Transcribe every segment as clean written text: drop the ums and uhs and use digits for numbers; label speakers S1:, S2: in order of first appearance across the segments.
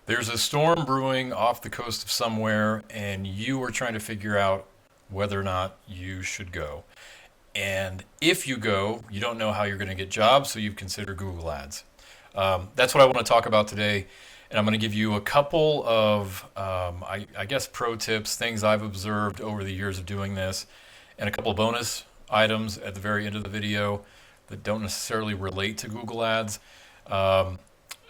S1: There's a storm brewing off the coast of somewhere, and you are trying to figure out whether or not you should go. And if you go, you don't know how you're going to get jobs, so you've considered Google Ads. That's what I want to talk about today. And I'm going to give you a couple of, I guess, pro tips, things I've observed over the years of doing this, and a couple of bonus items at the very end of the video that don't necessarily relate to Google Ads. Um,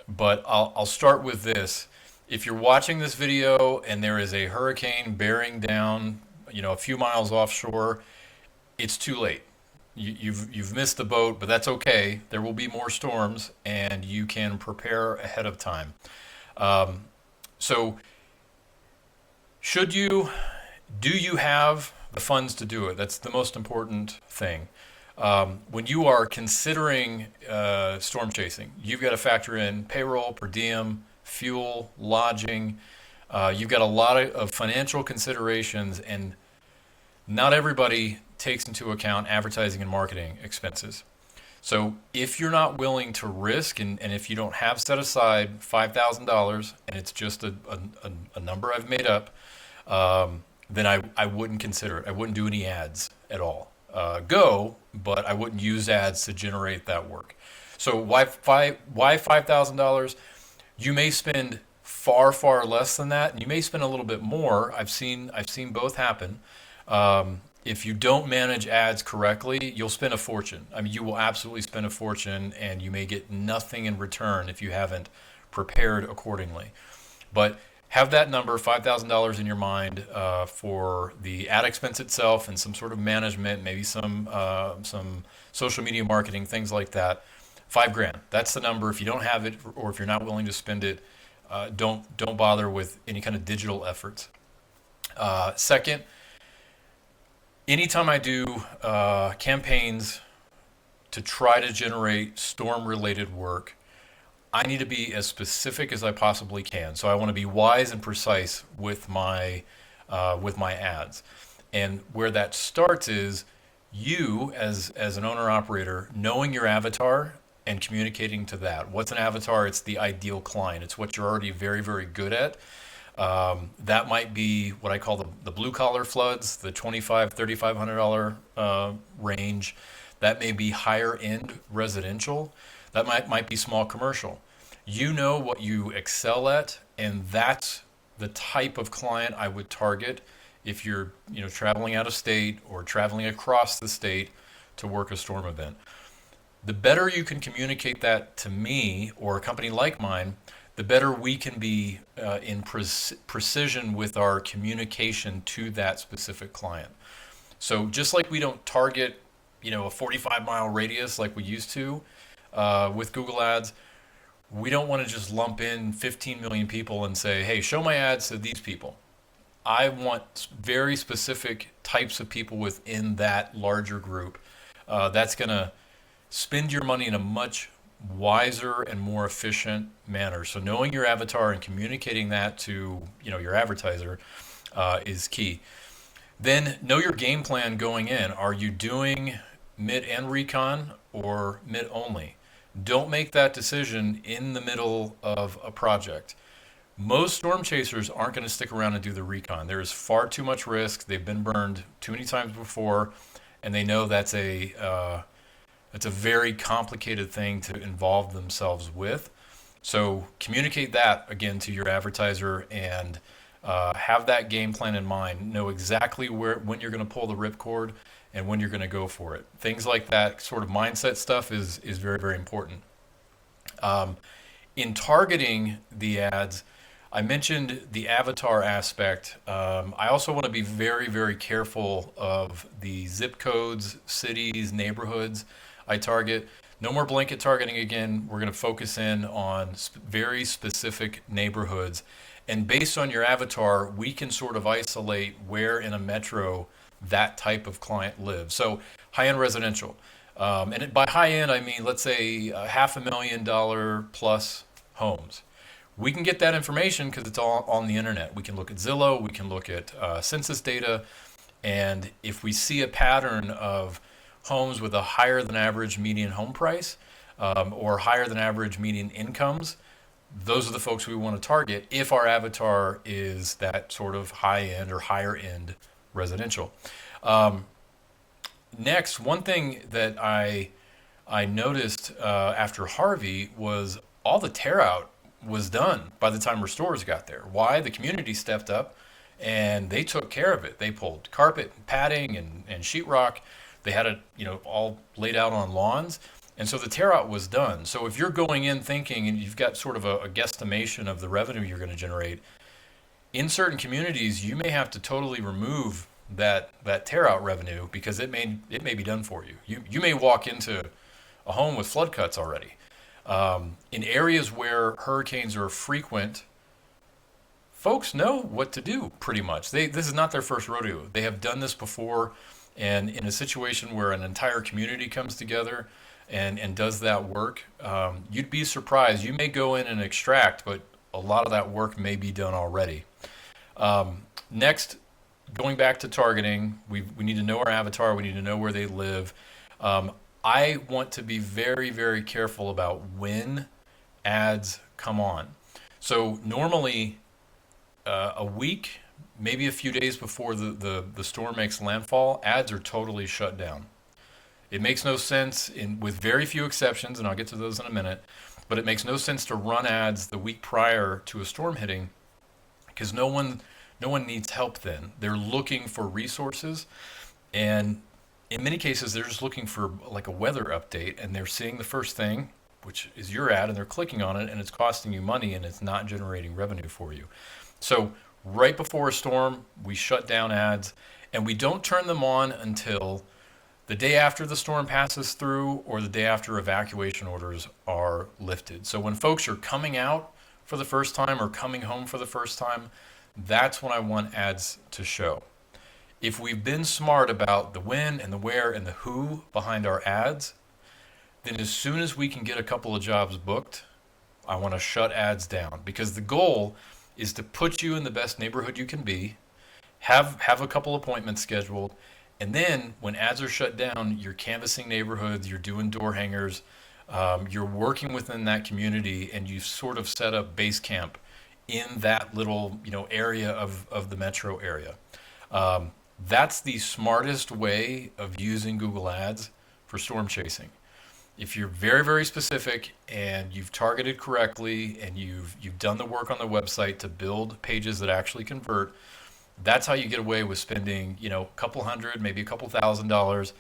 S1: but I'll start with this. If you're watching this video and there is a hurricane bearing down, a few miles offshore, it's too late. You've missed the boat, but that's okay. There will be more storms, and you can prepare ahead of time. Um, so, should you do you have the funds to do it? That's the most important thing. When you are considering storm chasing, you've got to factor in payroll, per diem, fuel, lodging. You've got a lot of financial considerations, and not everybody takes into account advertising and marketing expenses. So if you're not willing to risk, and if you don't have set aside $5,000, and it's just a number I've made up, then I wouldn't consider it. I wouldn't do any ads at all. Go, but I wouldn't use ads to generate that work. So why $5,000? You may spend far less than that, and you may spend a little bit more. I've seen both happen. If you don't manage ads correctly, you'll spend a fortune. I mean, you will absolutely spend a fortune, and you may get nothing in return if you haven't prepared accordingly. But have that number, $5,000, in your mind for the ad expense itself and some sort of management, maybe some social media marketing, things like that. 5 grand. That's the number. If you don't have it, or if you're not willing to spend it, don't bother with any kind of digital efforts. Second, anytime I do campaigns to try to generate storm related work, I need to be as specific as I possibly can. So I want to be wise and precise with my ads. And where that starts is you as an owner operator knowing your avatar and communicating to that. What's an avatar? It's the ideal client. It's what you're already very good at. That might be what I call the blue collar floods, the $2,500, $3,500 range. That may be higher end residential. That might be small commercial. You know what you excel at, and that's the type of client I would target if you're traveling out of state or traveling across the state to work a storm event. The better you can communicate that to me or a company like mine, the better we can be in precision with our communication to that specific client. So just like we don't target, a 45-mile radius like we used to with Google Ads, we don't want to just lump in 15 million people and say, hey, show my ads to these people. I want very specific types of people within that larger group. That's going to spend your money in a much wiser and more efficient manner. So knowing your avatar and communicating that to your advertiser is key. Then know your game plan going in. Are you doing mid and recon or mid only? Don't make that decision in the middle of a project. Most storm chasers aren't going to stick around and do the recon. There is far too much risk. They've been burned too many times before, and they know that's a very complicated thing to involve themselves with. So communicate that again to your advertiser, and have that game plan in mind. Know exactly when you're going to pull the ripcord and when you're going to go for it. Things like that sort of mindset stuff is very important. Um, in targeting the ads, I mentioned the avatar aspect. I also want to be very careful of the zip codes, cities, neighborhoods I target. No more blanket targeting again. We're going to focus in on very specific neighborhoods. And based on your avatar, we can sort of isolate where in a metro that type of client lives. So high-end residential. By high-end, I mean, let's say $500,000 plus homes. We can get that information because it's all on the internet. We can look at Zillow, we can look at census data, and if we see a pattern of homes with a higher than average median home price or higher than average median incomes, those are the folks we want to target if our avatar is that sort of high end or higher end residential. Um, Next, one thing that I noticed after Harvey was all the tear out was done by the time restores got there. Why? The community stepped up and they took care of it. They pulled carpet, and padding, and sheetrock. They had it, all laid out on lawns, and so the tear out was done. So if you're going in thinking and you've got sort of a guesstimation of the revenue you're going to generate, in certain communities you may have to totally remove that tear out revenue because it may be done for you. You may walk into a home with flood cuts already. In areas where hurricanes are frequent, folks know what to do pretty much. This is not their first rodeo. They have done this before, and in a situation where an entire community comes together and does that work, you'd be surprised. You may go in and extract, but a lot of that work may be done already. Next, going back to targeting, we need to know our avatar. We need to know where they live. I want to be very, very careful about when ads come on. So normally, a week, maybe a few days before the storm makes landfall, ads are totally shut down. It makes no sense, with very few exceptions, and I'll get to those in a minute, but it makes no sense to run ads the week prior to a storm hitting because no one needs help then. They're looking for resources, and in many cases, they're just looking for like a weather update, and they're seeing the first thing, which is your ad, and they're clicking on it, and it's costing you money, and it's not generating revenue for you. So right before a storm, we shut down ads, and we don't turn them on until the day after the storm passes through or the day after evacuation orders are lifted. So when folks are coming out for the first time or coming home for the first time, that's when I want ads to show. If we've been smart about the when and the where and the who behind our ads, then as soon as we can get a couple of jobs booked, I want to shut ads down because the goal is to put you in the best neighborhood you can be, have a couple appointments scheduled, and then when ads are shut down, you're canvassing neighborhoods, you're doing door hangers, you're working within that community, and you've sort of set up base camp in that little area of the metro area. That's the smartest way of using Google Ads for storm chasing. If you're very, very specific and you've targeted correctly and you've done the work on the website to build pages that actually convert, that's how you get away with spending, a couple hundred, maybe a couple $1,000s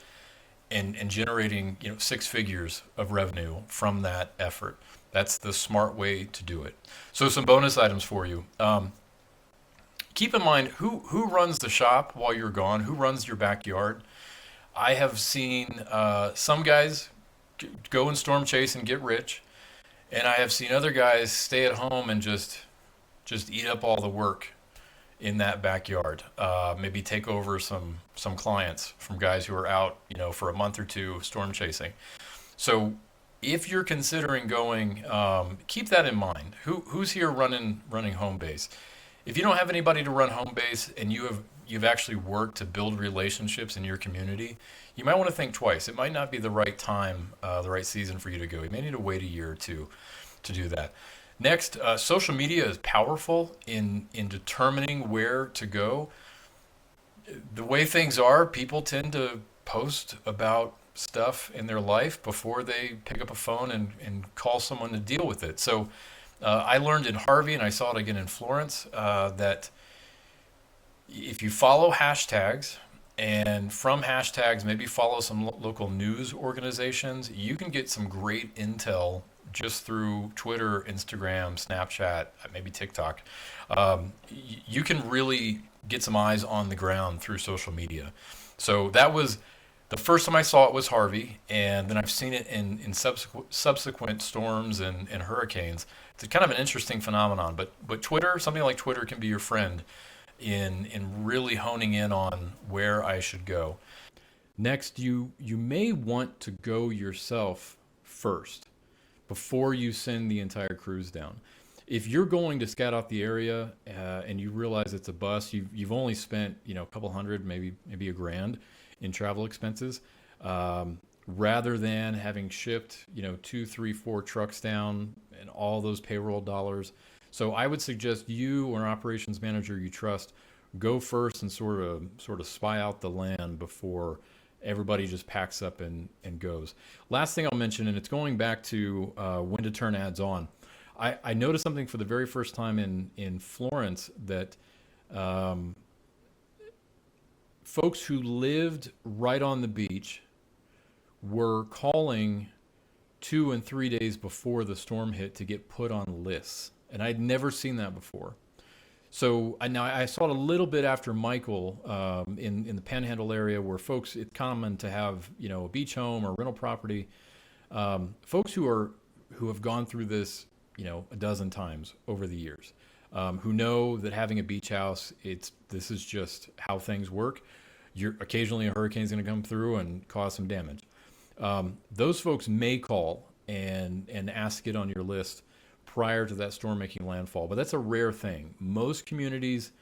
S1: and generating, six figures of revenue from that effort. That's the smart way to do it. So some bonus items for you. Keep in mind who runs the shop while you're gone, who runs your backyard. I have seen some guys go and storm chase and get rich, and I have seen other guys stay at home and just eat up all the work in that backyard. Maybe take over some clients from guys who are out, for a month or two storm chasing. So if you're considering going, keep that in mind. Who's here running home base? If you don't have anybody to run home base and you've actually worked to build relationships in your community, you might want to think twice. It might not be the right time, the right season for you to go. You may need to wait a year or two to do that. Next, social media is powerful in determining where to go. The way things are, people tend to post about stuff in their life before they pick up a phone and call someone to deal with it. So I learned in Harvey, and I saw it again in Florence, that if you follow hashtags and from hashtags maybe follow some local news organizations, you can get some great intel just through Twitter, Instagram, Snapchat, maybe TikTok. You can really get some eyes on the ground through social media. So that was the first time I saw it was Harvey, and then I've seen it in subsequent storms and hurricanes. It's kind of an interesting phenomenon, but Twitter, something like Twitter can be your friend in really honing in on where I should go. Next, you may want to go yourself first before you send the entire crews down. If you're going to scout out the area and you realize it's a bus, you've only spent a couple hundred, maybe $1,000 in travel expenses, rather than having shipped 2, 3, 4 trucks down and all those payroll dollars. So I would suggest you or an operations manager you trust go first and sort of spy out the land before everybody just packs up and goes. Last thing I'll mention, and it's going back to when to turn ads on. I noticed something for the very first time in Florence that folks who lived right on the beach were calling 2 and 3 days before the storm hit to get put on lists. And I'd never seen that before. So now I saw it a little bit after Michael in the Panhandle area where folks, it's common to have, a beach home or rental property. Folks who have gone through this, a dozen times over the years, who know that having a beach house, this is just how things work. Occasionally a hurricane's going to come through and cause some damage. Those folks may call and ask it on your list prior to that storm making landfall, but that's a rare thing. Most communities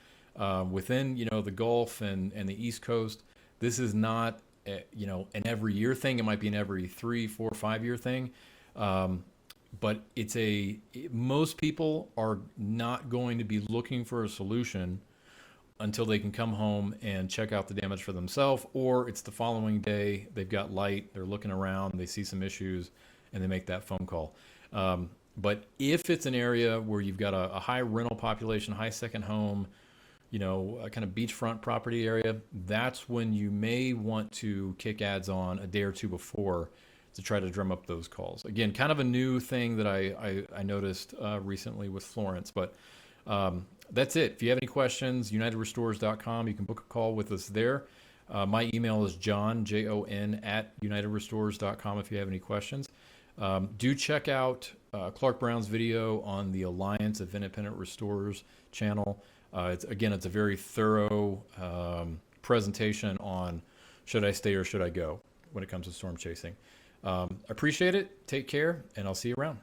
S1: within the Gulf and the East Coast, this is not an every year thing. It might be an every 3, 4, 5 year thing, but most people are not going to be looking for a solution until they can come home and check out the damage for themselves, or it's the following day, they've got light, they're looking around, they see some issues, and they make that phone call. But if it's an area where you've got a high rental population, high second home, a kind of beachfront property area, that's when you may want to kick ads on a day or two before to try to drum up those calls. Again, kind of a new thing that I noticed recently with Florence, but that's it. If you have any questions, UnitedRestores.com. You can book a call with us there. My email is John, Jon, at UnitedRestores.com if you have any questions. Do check out Clark Brown's video on the Alliance of Independent Restorers channel. It's a very thorough presentation on should I stay or should I go when it comes to storm chasing. Appreciate it. Take care, and I'll see you around.